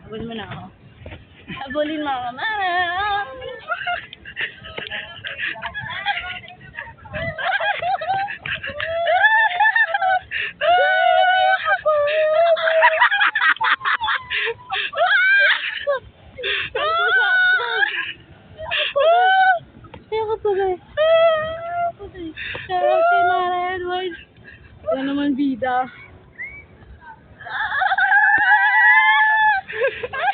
Habulin mo na ako. Habulin mo ako, mama. Sarap si Mara Edward. Wala naman bida.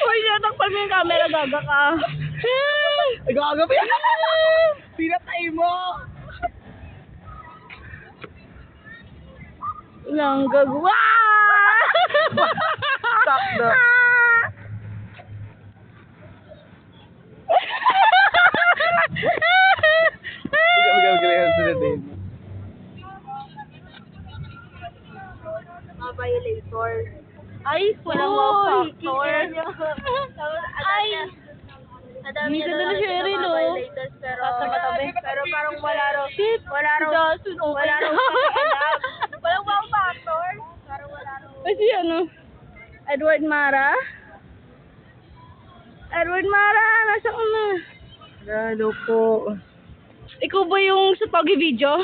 Uy, natakpan mo yung camera, gaga ka. Ay, gaga pa yan! Pinatay mo! Lang gagawa! Stop na. Sunodin. Mga violator. Ay, walang wow factor. Ay! Madami na daw siya rin, no? Violators, pero parang wala raw. Shit! Wala raw alam. Walang wow factor. Parang wala raw. Kasi ano? Edward Mara? Edward Mara, nasa ka na? Hello po. Ikaw ba yung sa Pogi Video?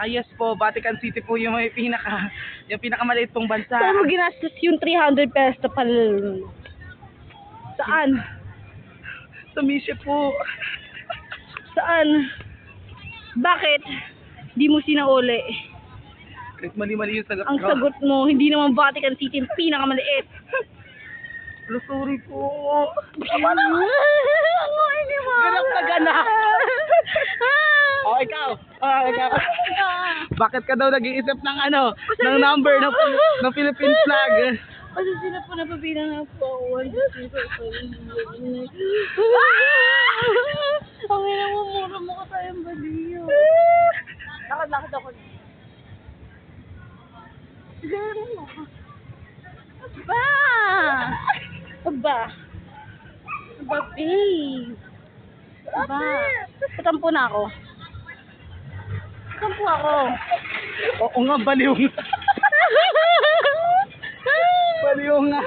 Yes po, Vatican City po yung may yung pinakamaliit pong bansa. Saan mo ginastos yung 300 pesos na pala? Saan? Sa Misha po. Saan? Bakit? Di mo sinauli. Kahit mali-mali yung sagot Ang ko. sagot mo, hindi naman Vatican City yung pinakamaliit. Pero sorry po. Ang hindi mo. Ganap na ganap. Oh, ikaw. Ikaw. Bakit ka daw nag-iisip ng ng number ng Philippine flag? Kasi sila po napabilang na po ako. 1, 2, 3, 4, 5. Ang ina mo, mura mo ka tayong baliyo. Lakad ako. Siguro mo. Aba! Aba, babe. Aba. Patampo na ako. Patampo ako. Oo nga, baliw nga. Baliw nga.